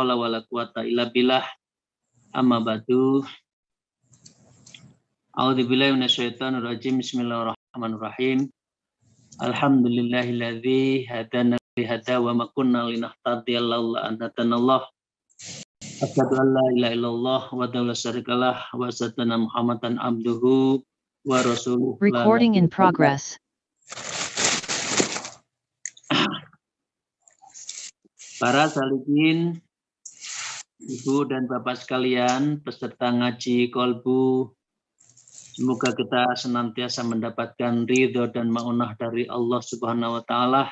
haula wala quwata illa billah. Amma ba'du. A'udzubillahi minasyaitonir rajim. Bismillahirrahmanirrahim. Alhamdulillahilladzi hadana li hada wa ma kunna linahtadiya laula an hadanallah. Asyhadu an la ilaha illallah wa la syarikalah wa asyhadu anna Muhammadan abduhu wa rasuluhu. Recording in progress. Para salikin, Ibu dan Bapak sekalian, peserta ngaji Kolbu, semoga kita senantiasa mendapatkan ridho dan maunah dari Allah Subhanahu wa Ta'ala.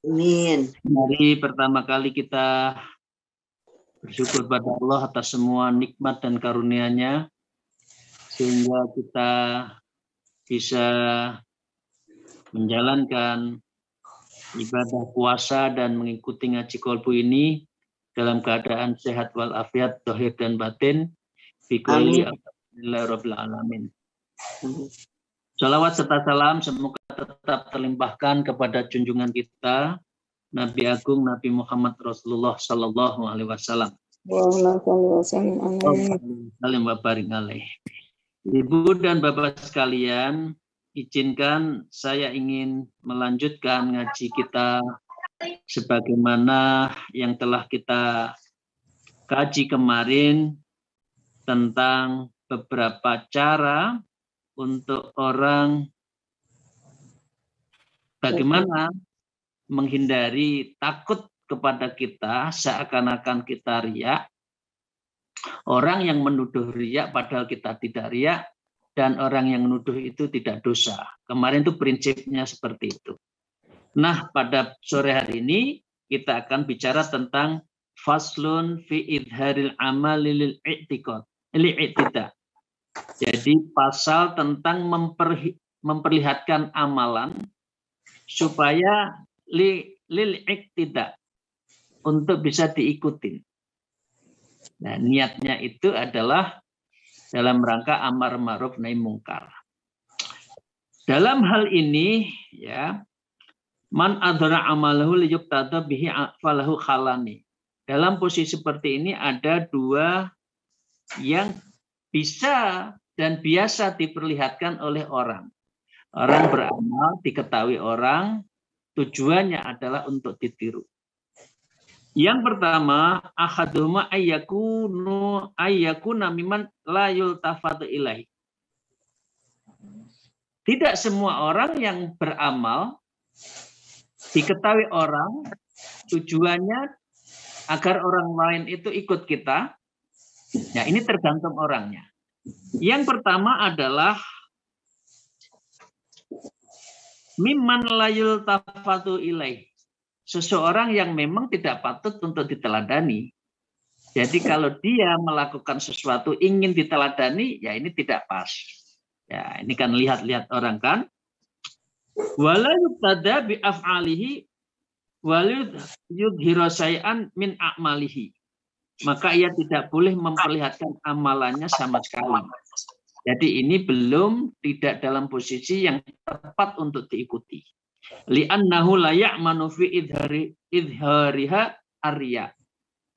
Amin. Mari pertama kali kita bersyukur pada Allah atas semua nikmat dan karunia-Nya, sehingga kita bisa menjalankan ibadah puasa dan mengikuti ngaji Kolbu ini dalam keadaan sehat walafiat, zahir dan batin. Biqouli alhamdulillahirabbil alamin. Salawat serta salam semoga tetap terlimpahkan kepada junjungan kita Nabi Agung Nabi Muhammad Rasulullah Sallallahu Alaihi Wasallam. Ibu dan Bapak sekalian, izinkan saya ingin melanjutkan ngaji kita sebagaimana yang telah kita kaji kemarin tentang beberapa cara untuk orang bagaimana menghindari takut kepada kita seakan-akan kita riya, orang yang menuduh riya padahal kita tidak riya, dan orang yang menuduh itu tidak dosa. Kemarin itu prinsipnya seperti itu. Nah, pada sore hari ini kita akan bicara tentang faslun fi idharil amali lil i'tiqad. Jadi pasal tentang memperlihatkan amalan supaya lil i'tiqad untuk bisa diikuti. Nah, niatnya itu adalah dalam rangka amar ma'ruf nahi mungkar. Dalam hal ini ya, man adhara amalahu liyuqtada bihi falahu khalani. Dalam posisi seperti ini ada dua yang bisa dan biasa diperlihatkan oleh orang. Orang beramal diketahui orang, tujuannya adalah untuk ditiru. Yang pertama, ahaduma ayyakuna mimman la yultafatu ilaihi. Tidak semua orang yang beramal diketahui orang, tujuannya agar orang lain itu ikut kita. Nah, ini tergantung orangnya. Yang pertama adalah mimman la yultafatu ilaihi. Seseorang yang memang tidak patut untuk diteladani. Jadi kalau dia melakukan sesuatu ingin diteladani, ya ini tidak pas. Ya, ini kan lihat-lihat orang kan. Wala yuqtada bi af'alihi wal yudhiru syai'an min a'malihi. Maka ia tidak boleh memperlihatkan amalannya sama sekali. Jadi ini belum tidak dalam posisi yang tepat untuk diikuti. Li'annahu la ya'manu fi idhariha arya.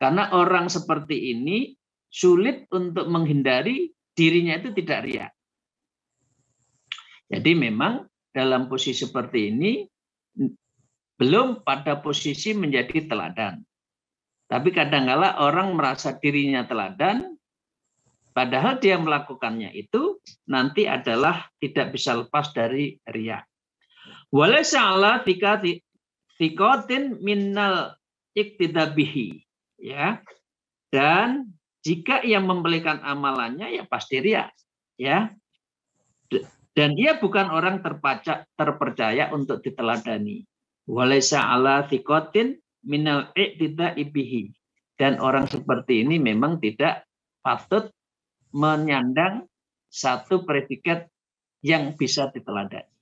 Karena orang seperti ini sulit untuk menghindari dirinya itu tidak riya. Jadi memang dalam posisi seperti ini belum pada posisi menjadi teladan. Tapi kadang-kala orang merasa dirinya teladan, padahal dia melakukannya itu nanti adalah tidak bisa lepas dari riya. Walaysa ala thiqatin minnal iktidabihi, ya. Dan jika ia membelikan amalannya ya pasti riya, ya. Dan dia bukan orang terpercaya untuk diteladani. Walaysa ala thiqatin minnal iktidabihi. Dan orang seperti ini memang tidak patut menyandang satu predikat yang bisa diteladani.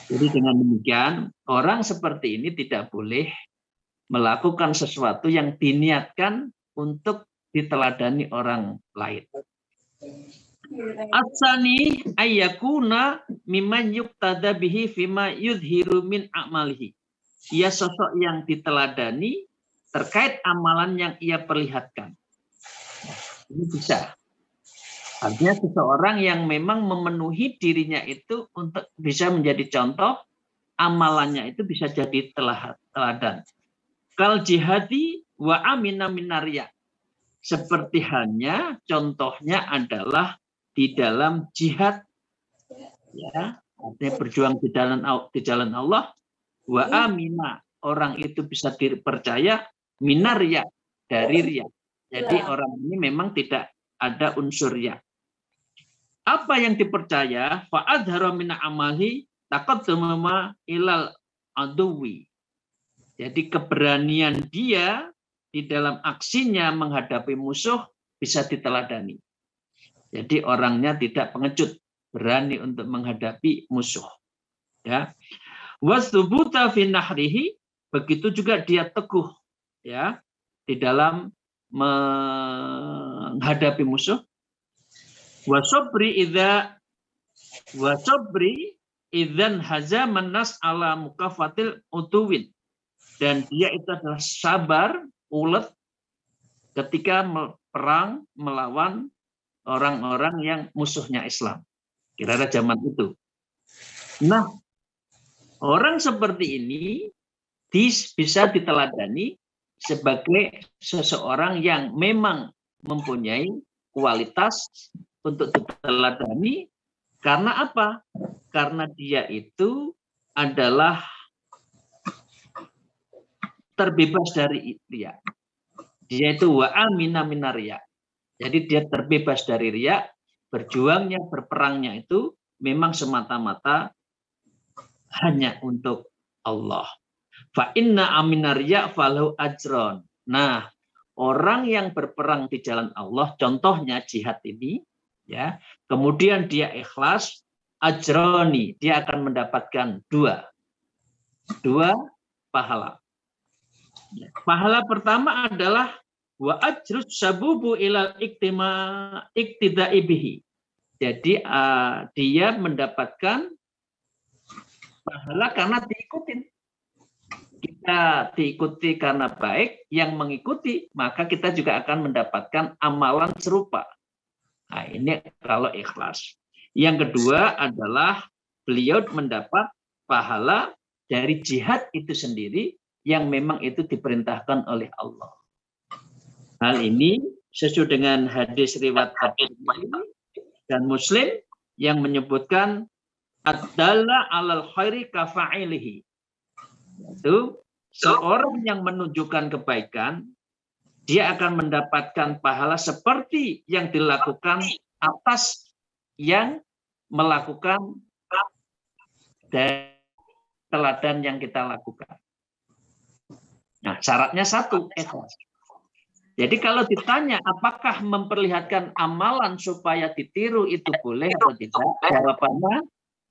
Jadi dengan demikian, orang seperti ini tidak boleh melakukan sesuatu yang diniatkan untuk diteladani orang lain. Asani ayyakuna mimman yuqtada bihi fima yudhiru min a'malihi. Ia sosok yang diteladani terkait amalan yang ia perlihatkan. Ini bisa. Artinya seseorang yang memang memenuhi dirinya itu untuk bisa menjadi contoh, amalannya itu bisa jadi teladan. Kal jihadi wa amina minarya. Seperti halnya contohnya adalah di dalam jihad, ya, artinya berjuang di jalan Allah, wa amina, orang itu bisa dipercaya, minarya, dari riya. Jadi orang ini memang tidak ada unsur riya. Apa yang dipercaya, fa'adhara min amali taqaddama ilal aduwi. Jadi keberanian dia di dalam aksinya menghadapi musuh bisa diteladani. Jadi orangnya tidak pengecut, berani untuk menghadapi musuh. Ya. Wasdubuta fi nahrihi, begitu juga dia teguh, ya, di dalam menghadapi musuh. Wasobri idzan hazaman nas ala mukafatil utuwin, dan dia itu adalah sabar, ulet ketika perang melawan orang-orang yang musuhnya Islam kira-kira zaman itu. Nah, orang seperti ini bisa diteladani sebagai seseorang yang memang mempunyai kualitas untuk diteladani. Karena apa? Karena dia itu adalah terbebas dari riya. Dia itu wa amina minarya. Jadi dia terbebas dari riya, berjuangnya, berperangnya itu memang semata-mata hanya untuk Allah. Fa inna aminarya falahu ajron. Nah, orang yang berperang di jalan Allah, contohnya jihad ini, ya, kemudian dia ikhlas, ajroni, dia akan mendapatkan dua pahala. Pahala pertama adalah wa ajrus sabubu ilal iktidai bihi. Jadi dia mendapatkan pahala karena diikutin. Kita diikuti karena baik, yang mengikuti, maka kita juga akan mendapatkan amalan serupa. Nah, ini kalau ikhlas. Yang kedua adalah beliau mendapat pahala dari jihad itu sendiri yang memang itu diperintahkan oleh Allah. Hal ini sesuai dengan hadis riwayat dan Muslim yang menyebutkan ad-dalla 'alal khairi kafa'ilihi. Itu seorang yang menunjukkan kebaikan, dia akan mendapatkan pahala seperti yang dilakukan atas yang melakukan dan teladan yang kita lakukan. Nah, syaratnya satu, ikhlas. Jadi kalau ditanya apakah memperlihatkan amalan supaya ditiru itu boleh atau tidak, jawabannya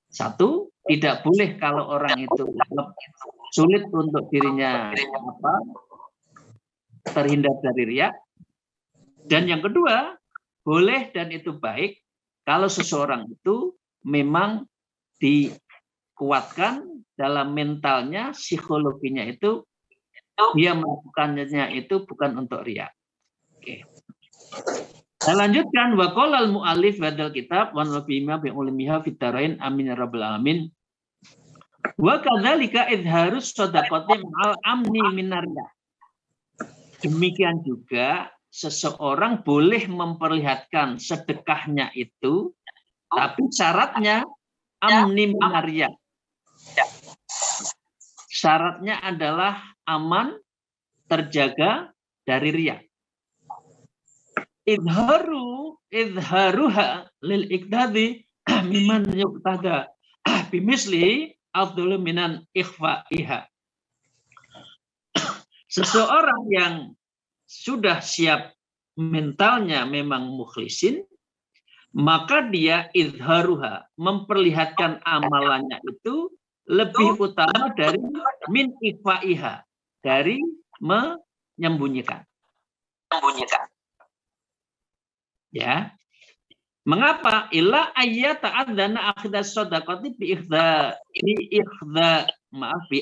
satu, tidak boleh kalau orang itu sulit untuk dirinya terhindar dari riya. Dan yang kedua, boleh dan itu baik kalau seseorang itu memang dikuatkan dalam mentalnya, psikologinya itu, dia melakukannya itu bukan untuk riya. Oke. Saya lanjutkan, wa qala al-mu'allif hadal kitab wa nabiyina bi ulmiha fid darain amin ya rabbal alamin. Wa kadzalika idharus shadaqati ma'al amni minarya. Demikian juga seseorang boleh memperlihatkan sedekahnya itu, tapi syaratnya amni minarya. Syaratnya adalah aman, terjaga dari riya. Idharuha lil iqtadi miman yuqtada bimisli afdalu minan ikhfa'iha. Seseorang yang sudah siap mentalnya memang mukhlisin, maka dia idharuha, memperlihatkan amalannya itu lebih utama dari min ikhfa'iha, dari menyembunyikan. Ya. Mengapa? Illa ayyata adzana akhdas shadaqati bi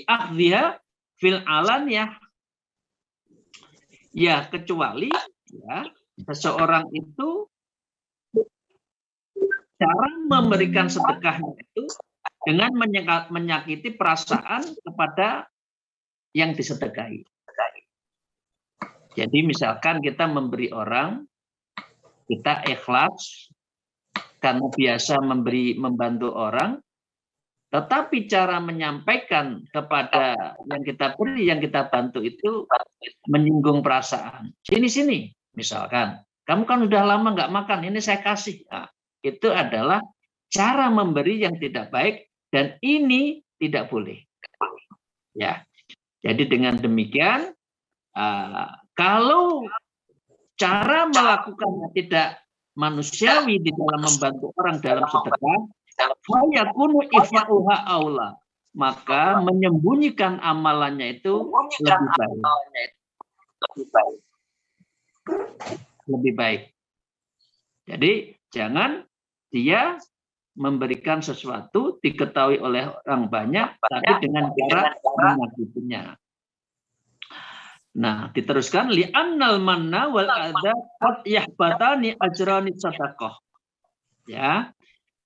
akhdhiha fil alaniyah. Ya, kecuali ya seseorang itu cara memberikan sedekahnya itu dengan menyakiti perasaan kepada yang disedekahi. Jadi misalkan kita memberi orang, kita ikhlas karena biasa membantu orang, tetapi cara menyampaikan kepada yang kita beri, yang kita bantu itu menyinggung perasaan. Sini, misalkan. Kamu kan udah lama nggak makan, ini saya kasih. Nah, itu adalah cara memberi yang tidak baik dan ini tidak boleh. Ya, jadi dengan demikian, kalau cara melakukannya tidak manusiawi di dalam membantu orang dalam sedekah, fayakunu ifa'uha aula, maka menyembunyikan amalannya itu lebih baik. Jadi jangan dia memberikan sesuatu diketahui oleh orang banyak, tapi dengan cara menyakitinya. Nah, diteruskan li'annal manna wal adza qad yahbatani ajrani sadaqah. Ya.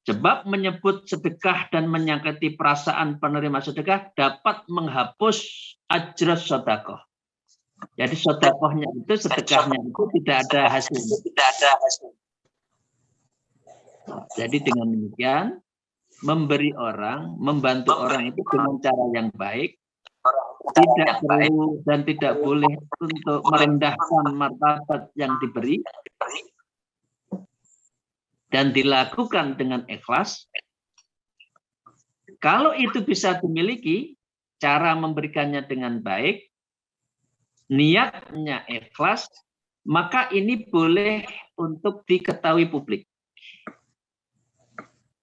Sebab menyebut sedekah dan menyakiti perasaan penerima sedekah dapat menghapus ajras sedekah. Jadi sedekahnya itu, sedekahnya itu tidak ada hasilnya. Jadi dengan demikian memberi orang, membantu orang itu dengan cara yang baik, tidak perlu dan tidak boleh untuk merendahkan martabat yang diberi, dan dilakukan dengan ikhlas. Kalau itu bisa dimiliki, cara memberikannya dengan baik, niatnya ikhlas, maka ini boleh untuk diketahui publik.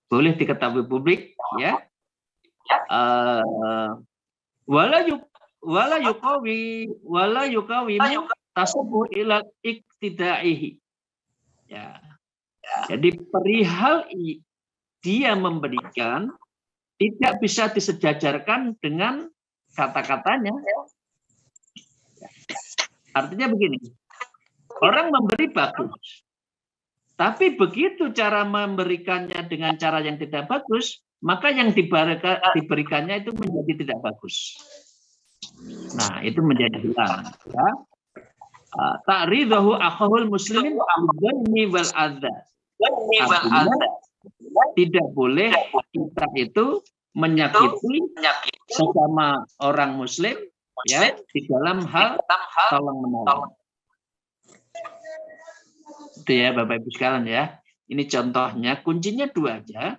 Boleh diketahui publik, ya. Wala yukawi tasabbu ila iktidaihi. Ya. Jadi perihal dia memberikan tidak bisa disejajarkan dengan kata-katanya. Artinya begini, orang memberi bagus, tapi begitu cara memberikannya dengan cara yang tidak bagus, maka yang diberikannya itu menjadi tidak bagus. Nah, itu menjadi hilang. Ya. Ta'ridahu akhahul muslimin al-dhanni wal adza. Tidak boleh kita itu menyakiti sesama orang muslim, ya, di dalam hal tolong menolong. Itu ya Bapak Ibu sekalian ya. Ini contohnya, kuncinya dua aja.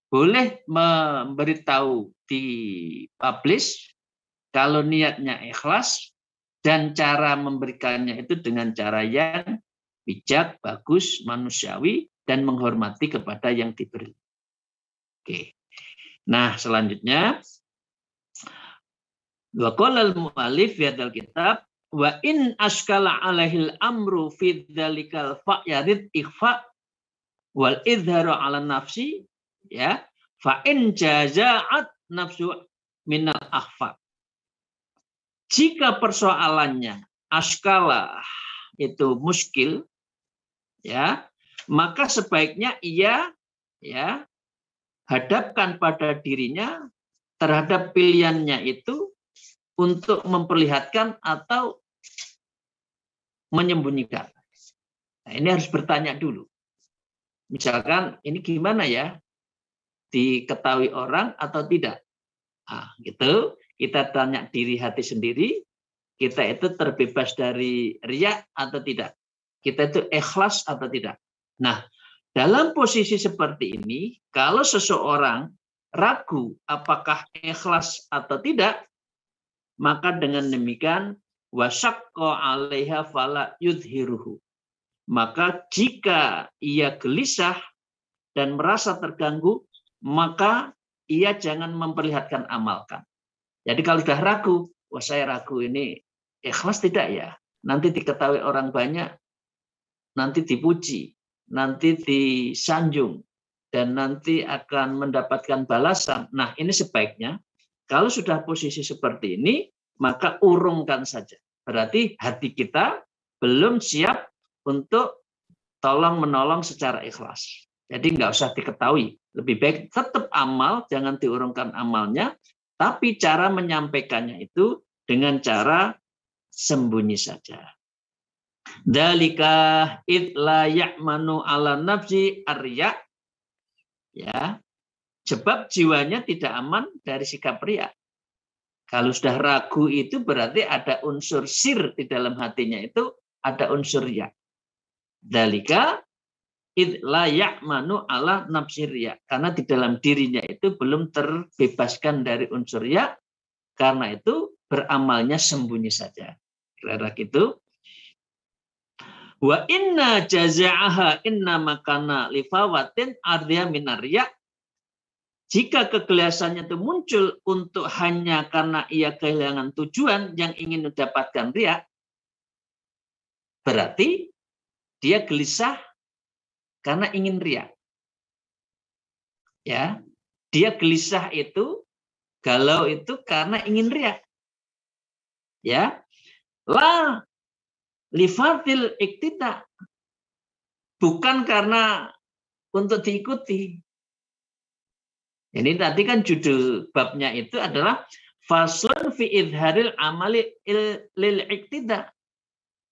Boleh memberitahu di publish kalau niatnya ikhlas, dan cara memberikannya itu dengan cara yang bijak, bagus, manusiawi, dan menghormati kepada yang diberi. Oke. Nah, selanjutnya wa qala al-mu'allif fi hadzal kitab wa in askala alaihil amru fi dzalikal fa'yarid ikhfa wal idharu ala nafsi, ya, fa in jaza'at nafsu minal akhfa. Jika persoalannya askala itu muskil, ya, maka sebaiknya ia, ya, hadapkan pada dirinya terhadap pilihannya itu untuk memperlihatkan atau menyembunyikan. Nah, ini harus bertanya dulu. Misalkan ini gimana ya? Diketahui orang atau tidak? Nah, gitu. Kita tanya diri hati sendiri, kita itu terbebas dari riya atau tidak? Kita itu ikhlas atau tidak? Nah, dalam posisi seperti ini, kalau seseorang ragu apakah ikhlas atau tidak, maka dengan demikian wasaqqa 'alaiha fala yudhiruhu. Maka jika ia gelisah dan merasa terganggu, maka ia jangan memperlihatkan amalkan. Jadi kalau sudah ragu, wah saya ragu ini ikhlas tidak ya? Nanti diketahui orang banyak, nanti dipuji, nanti disanjung, dan nanti akan mendapatkan balasan. Nah, ini sebaiknya kalau sudah posisi seperti ini, maka urungkan saja. berarti hati kita belum siap untuk tolong menolong secara ikhlas. Jadi nggak usah diketahui. Lebih baik tetap amal, jangan diurungkan amalnya, tapi cara menyampaikannya itu dengan cara sembunyi saja. Dzalika id la ya'manu ala nafsi arya. Ya. Sebab jiwanya tidak aman dari sikap riya. Kalau sudah ragu itu berarti ada unsur sir di dalam hatinya, itu ada unsur riya. Dzalika id la ya'manu ala nafsi riya. Karena di dalam dirinya itu belum terbebaskan dari unsur riya, karena itu beramalnya sembunyi saja. Kira-kira gitu. Wa inna jaza'aha inna makana lifawatin ardiya minarya. Jika kegelisahannya itu muncul untuk hanya karena ia kehilangan tujuan yang ingin mendapatkan riya, berarti dia gelisah karena ingin riya. Ya, dia gelisah itu, galau itu karena ingin riya. Ya, la lifatil iktida, bukan karena untuk diikuti. Ini tadi kan judul babnya itu adalah faslun fi idharil amali lil iktida,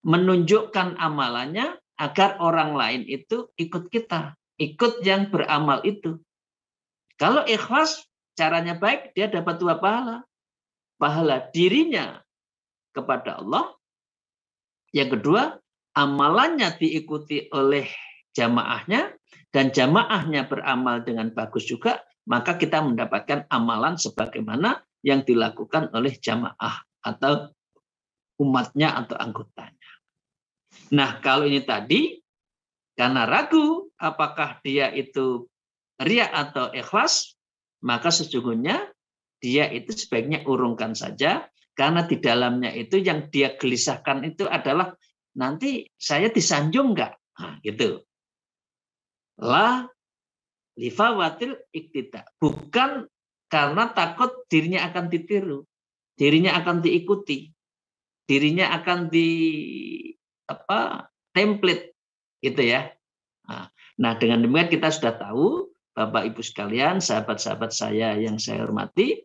menunjukkan amalannya agar orang lain itu ikut kita, ikut yang beramal itu. Kalau ikhlas caranya baik, dia dapat 2 pahala. Pahala dirinya kepada Allah. Yang kedua, amalannya diikuti oleh jamaahnya, dan jamaahnya beramal dengan bagus juga, maka kita mendapatkan amalan sebagaimana yang dilakukan oleh jamaah atau umatnya atau anggotanya. Nah, kalau ini tadi, karena ragu apakah dia itu riya atau ikhlas, maka sesungguhnya dia itu sebaiknya urungkan saja, karena di dalamnya itu yang dia gelisahkan itu adalah nanti saya disanjung nggak? Nah, gitu. La lifawatil iktida, bukan karena takut dirinya akan ditiru, dirinya akan diikuti, dirinya akan di template gitu ya. Nah, dengan demikian kita sudah tahu, Bapak Ibu sekalian, sahabat-sahabat saya yang saya hormati,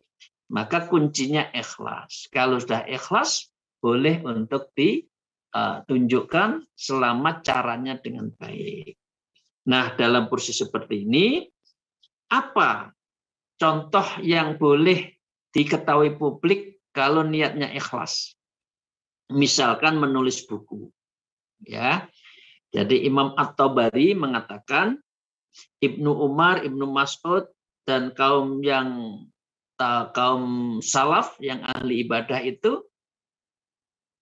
maka kuncinya ikhlas. Kalau sudah ikhlas, boleh untuk ditunjukkan selama caranya dengan baik. Nah, dalam posisi seperti ini, apa contoh yang boleh diketahui publik kalau niatnya ikhlas? Misalkan menulis buku. Ya. Jadi Imam At-Tabari mengatakan Ibnu Umar, Ibnu Mas'ud, dan kaum salaf yang ahli ibadah itu,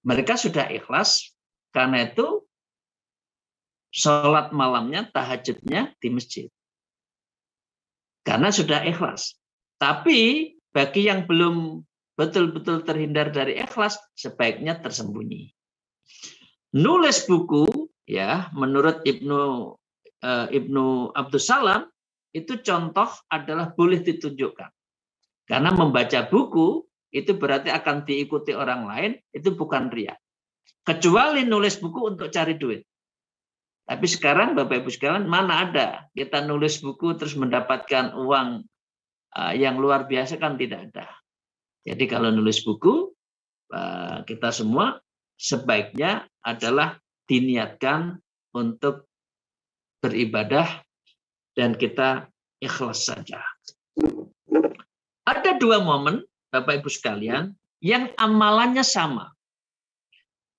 mereka sudah ikhlas, karena itu sholat malamnya, tahajudnya di masjid. Karena sudah ikhlas. Tapi bagi yang belum betul-betul terhindar dari ikhlas, sebaiknya tersembunyi. Nulis buku, ya, menurut Ibnu Abdus Salam, itu contoh adalah boleh ditunjukkan. Karena membaca buku itu berarti akan diikuti orang lain, itu bukan riya. Kecuali nulis buku untuk cari duit. Tapi sekarang Bapak Ibu sekalian, mana ada kita nulis buku terus mendapatkan uang yang luar biasa, kan tidak ada. Jadi kalau nulis buku, kita semua sebaiknya adalah diniatkan untuk beribadah dan kita ikhlas saja. Ada 2 momen, Bapak Ibu sekalian, yang amalannya sama.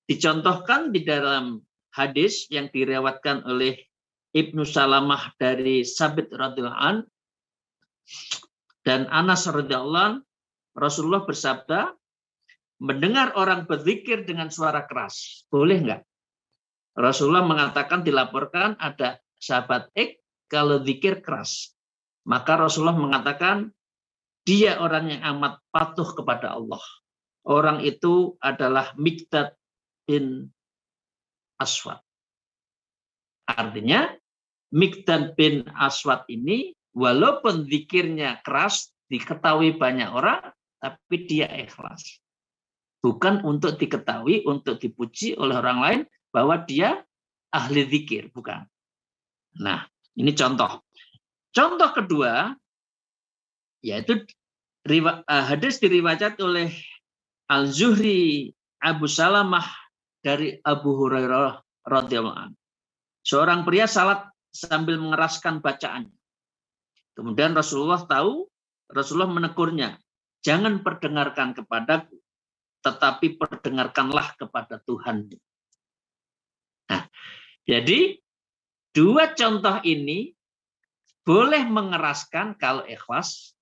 Dicontohkan di dalam hadis yang diriwayatkan oleh Ibnu Salamah dari Sabit radhiyallahu an dan Anas radhiyallahu an, Rasulullah bersabda, mendengar orang berzikir dengan suara keras, boleh nggak? Rasulullah mengatakan, dilaporkan ada sahabat X kalau zikir keras. Maka Rasulullah mengatakan, dia orang yang amat patuh kepada Allah. Orang itu adalah Miqdad bin Aswad. Artinya, Miqdad bin Aswad ini, walaupun zikirnya keras, diketahui banyak orang, tapi dia ikhlas. bukan untuk diketahui, untuk dipuji oleh orang lain bahwa dia ahli zikir, bukan. Nah, ini contoh. Contoh kedua, yaitu hadis diriwayat oleh Al-Zuhri Abu Salamah dari Abu Hurairah radhiyallahu anhu. Seorang pria salat sambil mengeraskan bacaan. Kemudian Rasulullah menegurnya, jangan perdengarkan kepadaku, tetapi perdengarkanlah kepada Tuhan. Nah, jadi dua contoh ini boleh mengeraskan kalau ikhlas,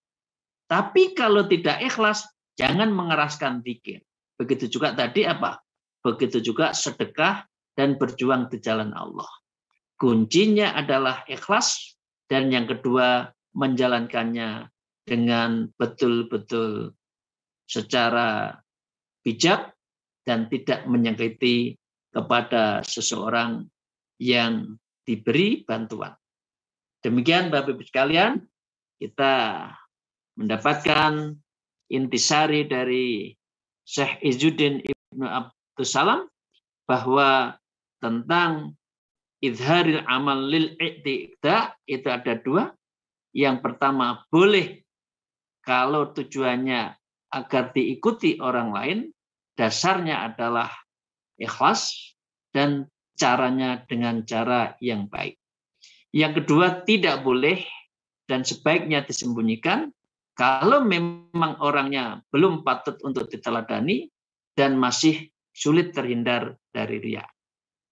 tapi kalau tidak ikhlas, jangan mengeraskan zikir. Begitu juga tadi apa? Begitu juga sedekah dan berjuang di jalan Allah. Kuncinya adalah ikhlas, dan yang kedua menjalankannya dengan betul-betul secara bijak dan tidak menyakiti kepada seseorang yang diberi bantuan. Demikian Bapak Ibu sekalian, kita mendapatkan intisari dari Syekh Izzuddin Ibnu Abdus Salam bahwa tentang izharil amal lil i'tiqda itu ada dua. Yang pertama, boleh kalau tujuannya agar diikuti orang lain, dasarnya adalah ikhlas dan caranya dengan cara yang baik. Yang kedua, tidak boleh dan sebaiknya disembunyikan kalau memang orangnya belum patut untuk diteladani dan masih sulit terhindar dari riya.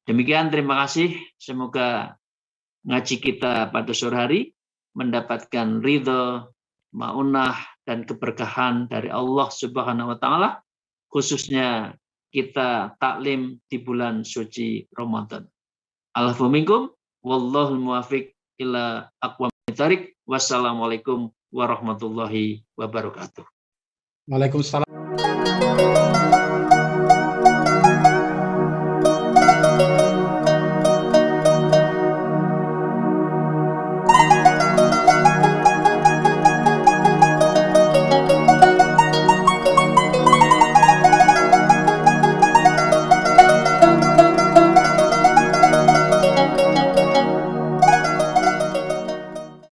Demikian, terima kasih. Semoga ngaji kita pada sore hari mendapatkan ridho, maunah, dan keberkahan dari Allah Subhanahu wa Ta'ala, khususnya kita taklim di bulan suci Ramadan. Alaikum minkum, wallahul muwafiq ila aqwamit thariq. Wassalamualaikum warahmatullahi wabarakatuh. Waalaikumsalam.